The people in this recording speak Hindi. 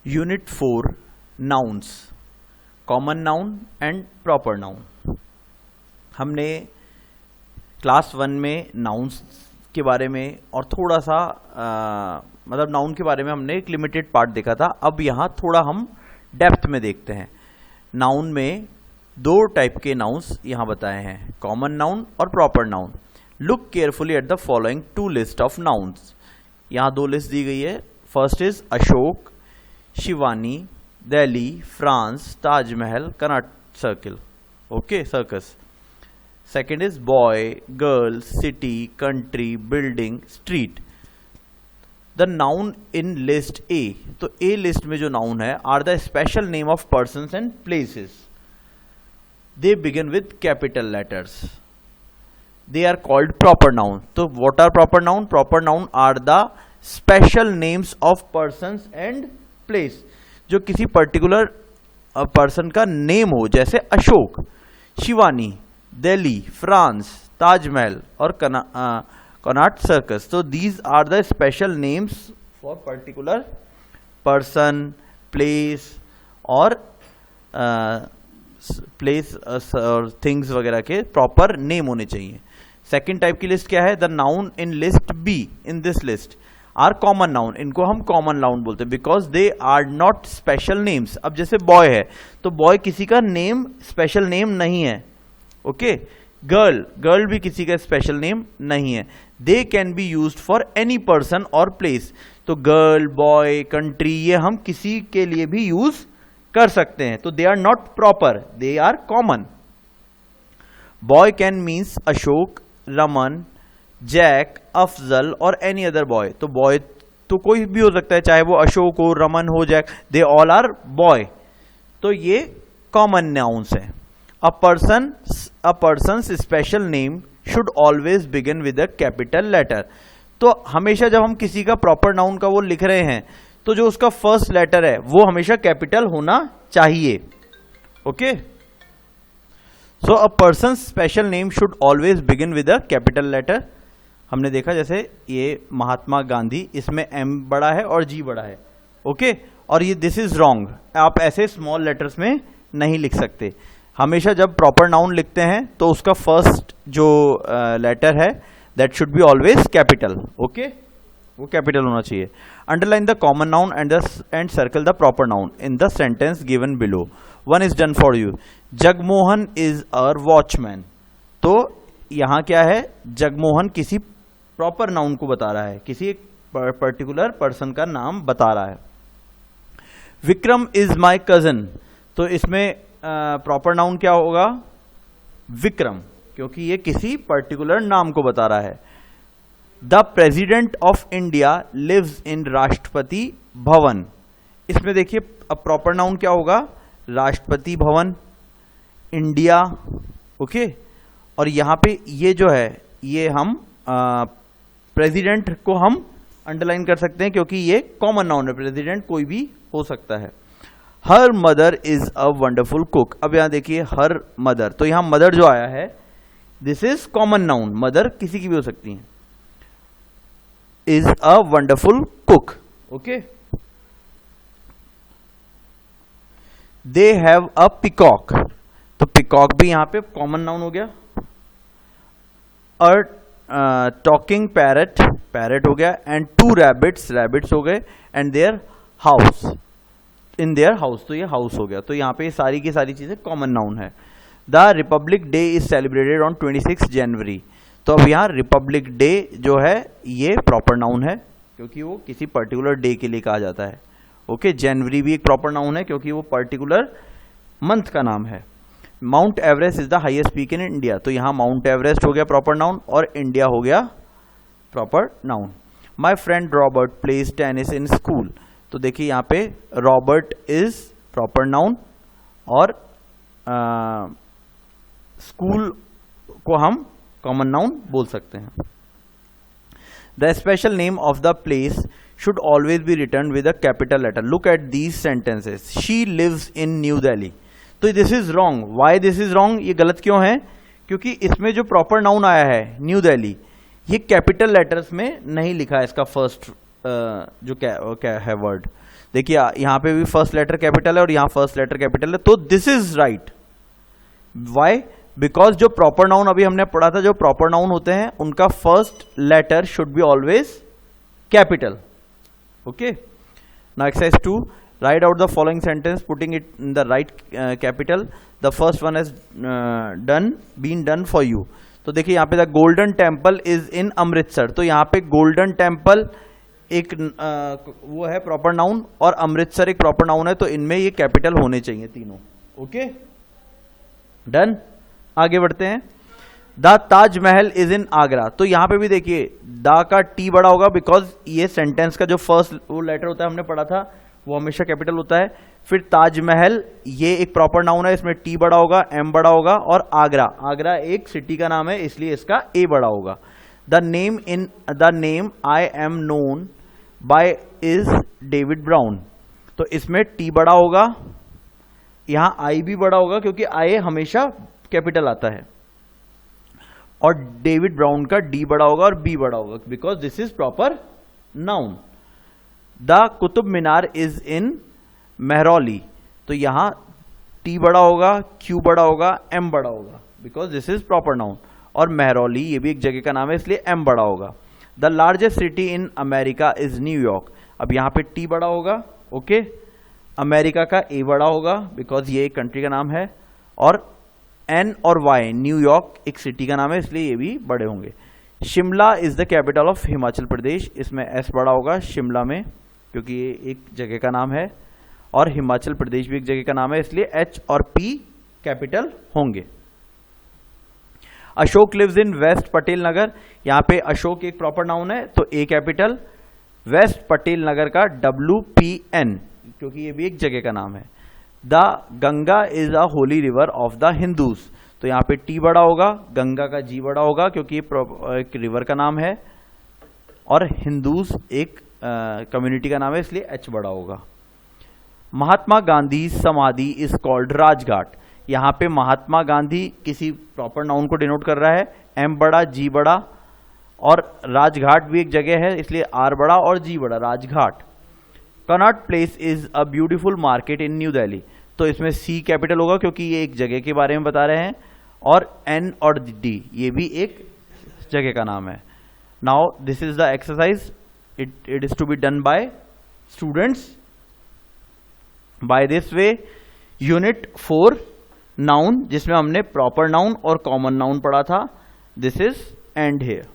Unit 4 nouns, common noun and proper noun. हमने क्लास 1 में नाउन्स के बारे में और थोड़ा सा मतलब नाउन के बारे में हमने एक लिमिटेड पार्ट देखा था। अब यहाँ थोड़ा हम डेप्थ में देखते हैं। नाउन में दो टाइप के नाउन्स यहाँ बताए हैं, कॉमन नाउन और proper noun. Look carefully at the following two list of nouns. यहाँ दो लिस्ट दी गई है। First is Ashok, Shivani, Delhi, France, Taj Mahal, Connaught Circle, okay, circus. Second is boy, girl, city, country, building, street. The noun in list A, तो ए लिस्ट में जो नाउन है are the special name of persons and places. They begin with capital letters. They are called proper noun. तो what are proper noun? Proper noun are the special names of persons and place. जो किसी पर्टिकुलर पर्सन का नेम हो, जैसे अशोक, शिवानी, दिल्ली, फ्रांस, ताजमहल और कनॉट सर्कस। तो these are the special names for particular person, place और प्लेस और थिंग्स वगैरह के प्रॉपर नेम होने चाहिए। सेकेंड टाइप की लिस्ट क्या है? The noun in list B in this list are common noun. इनको हम कॉमन नाउन बोलते हैं because they are not special names. अब जैसे बॉय है तो बॉय किसी का नेम स्पेशल नेम नहीं है, ओके। गर्ल भी किसी का स्पेशल नेम नहीं है। They can be used for any person और प्लेस। तो गर्ल, बॉय, कंट्री ये हम किसी के लिए भी यूज कर सकते हैं। तो they are not proper, they are common. Boy can means Ashok, Raman, Jack, Afzal और एनी अदर बॉय। तो बॉय तो कोई भी हो सकता है, चाहे वो अशोक हो, रमन हो, Jack, they all are boy. तो ये कॉमन नाउन्स है। A persons special name should always begin with a capital letter. तो हमेशा जब हम किसी का प्रॉपर नाउन का वो लिख रहे हैं तो जो उसका फर्स्ट लेटर है वो हमेशा कैपिटल होना चाहिए, okay. So a person special name should always begin with a capital letter. हमने देखा जैसे ये महात्मा गांधी, इसमें एम बड़ा है और जी बड़ा है, ओके। और ये दिस इज रॉन्ग, आप ऐसे स्मॉल लेटर्स में नहीं लिख सकते। हमेशा जब प्रॉपर नाउन लिखते हैं तो उसका फर्स्ट जो लेटर है that should be always capital, okay, वो कैपिटल होना चाहिए। Underline the common noun and circle the proper noun in the sentence given below. One is done for you. Jagmohan is our watchman. तो यहां क्या है? जगमोहन किसी प्रॉपर नाउन को बता रहा है, किसी एक पर्टिकुलर पर्सन का नाम बता रहा है। Vikram is my cousin. तो इसमें प्रॉपर नाउन क्या होगा? विक्रम, क्योंकि ये किसी पर्टिकुलर नाम को बता रहा है। The president of India lives in Rashtrapati Bhavan. इसमें देखिए अब प्रॉपर नाउन क्या होगा? Rashtrapati Bhavan, India, okay. और यहां पे ये जो है ये हम प्रेसिडेंट को हम अंडरलाइन कर सकते हैं क्योंकि ये कॉमन नाउन है। प्रेसिडेंट कोई भी हो सकता है। Her mother is a wonderful cook. अब यहां देखिए हर मदर, तो यहां मदर जो आया है this is common noun. Mother किसी की भी हो सकती है। Is a wonderful cook, okay. They have a peacock. तो पिकॉक भी यहां पे कॉमन नाउन हो गया। टॉकिंग पैरट, पैरट हो गया। एंड टू रैबिट्स, रैबिट्स हो गए। And their house, in their house, तो ये हाउस हो गया। तो यहाँ पे सारी की सारी चीजें कॉमन नाउन है। The Republic day is celebrated on 26 जनवरी। तो अब यहाँ रिपब्लिक डे जो है ये प्रॉपर नाउन है क्योंकि वो किसी पर्टिकुलर डे के लिए कहा जाता है, ओके। जनवरी भी एक प्रॉपर नाउन है क्योंकि वो पर्टिकुलर मंथ का नाम है। Mount Everest is the highest peak in India. तो यहाँ माउंट एवरेस्ट हो गया प्रॉपर नाउन और इंडिया हो गया proper noun. My friend Robert plays tennis in school. तो देखिए यहाँ पे रॉबर्ट इज प्रॉपर नाउन और स्कूल को हम कॉमन नाउन बोल सकते हैं। The special name of the place should always be written with a capital letter. Look at these sentences. She lives in New Delhi. So this is wrong. Why this is wrong? ये गलत क्यों है? क्योंकि इसमें जो प्रॉपर नाउन आया है न्यू दिल्ली, ये कैपिटल लेटर्स में नहीं लिखा है इसका फर्स्ट जो क्या है वर्ड। देखिए यहां पे भी फर्स्ट लेटर कैपिटल है और यहां फर्स्ट लेटर कैपिटल है, तो this is right. Why? Because जो प्रॉपर नाउन अभी हमने पढ़ा था, जो प्रॉपर नाउन होते हैं उनका first letter should be always capital. Okay, now exercise 2, write out the following sentence putting it in the right capital, the first one has been done for you. तो देखिए यहाँ पे the Golden Temple is in Amritsar, तो यहाँ पे गोल्डन टेम्पल एक वो है प्रॉपर नाउन और अमृतसर एक प्रॉपर नाउन है, तो इनमें ये कैपिटल होने चाहिए तीनों। Okay, done. आगे बढ़ते हैं। The Taj Mahal is in Agra, तो यहां पे भी देखिए द का टी बड़ा होगा बिकॉज ये सेंटेंस का जो फर्स्ट वो लेटर होता है हमने पढ़ा था वो हमेशा कैपिटल होता है। फिर ताजमहल ये एक प्रॉपर नाउन है, इसमें टी बड़ा होगा, एम बड़ा होगा, और आगरा, आगरा एक सिटी का नाम है इसलिए इसका ए बड़ा होगा। The name I am known by is David brown, तो इसमें टी बड़ा होगा, यहां आई भी बड़ा होगा क्योंकि आई हमेशा कैपिटल आता है, और डेविड ब्राउन का डी बड़ा होगा और बी बड़ा होगा because this is proper noun. The Qutub Minar is in Mehrauli, तो यहां टी बड़ा होगा, क्यू बड़ा होगा, एम बड़ा होगा because this is proper noun, और मेहरौली ये भी एक जगह का नाम है इसलिए एम बड़ा होगा। The largest city in America is New York, अब यहां पे टी बड़ा होगा, ओके, अमेरिका का ए बड़ा होगा बिकॉज ये एक कंट्री का नाम है, और एन और वाई, न्यूयॉर्क एक सिटी का नाम है इसलिए ये भी बड़े होंगे। Shimla is the capital of Himachal Pradesh, इसमें एस बड़ा होगा शिमला में क्योंकि ये एक जगह का नाम है, और हिमाचल प्रदेश भी एक जगह का नाम है इसलिए एच और पी कैपिटल होंगे। Ashok lives in West Patel Nagar, यहां पे अशोक एक प्रॉपर नाउन है तो A capital, West Patel Nagar का WPN क्योंकि ये भी एक जगह का नाम है। The Ganga is a Holi river of the Hindus, तो यहां पे टी बड़ा होगा, गंगा का जी बड़ा होगा क्योंकि ये एक रिवर का नाम है, और हिंदूज एक कम्युनिटी का नाम है इसलिए एच बड़ा होगा। महात्मा गांधी समाधि इज कॉल्ड राजघाट, यहां पे महात्मा गांधी किसी प्रॉपर नाउन को डिनोट कर रहा है, एम बड़ा, जी बड़ा, और राजघाट भी एक जगह है इसलिए आर बड़ा और जी बड़ा, Rajghat. Connaught place is a beautiful market in New Delhi, तो इसमें सी कैपिटल होगा क्योंकि ये एक जगह के बारे में बता रहे हैं, और एन और डी ये भी एक जगह का नाम है। Now this is the exercise, it is to be done by students by this way. Unit 4 noun, जिसमें हमने प्रॉपर नाउन और कॉमन नाउन पढ़ा था, दिस इज एंड हियर।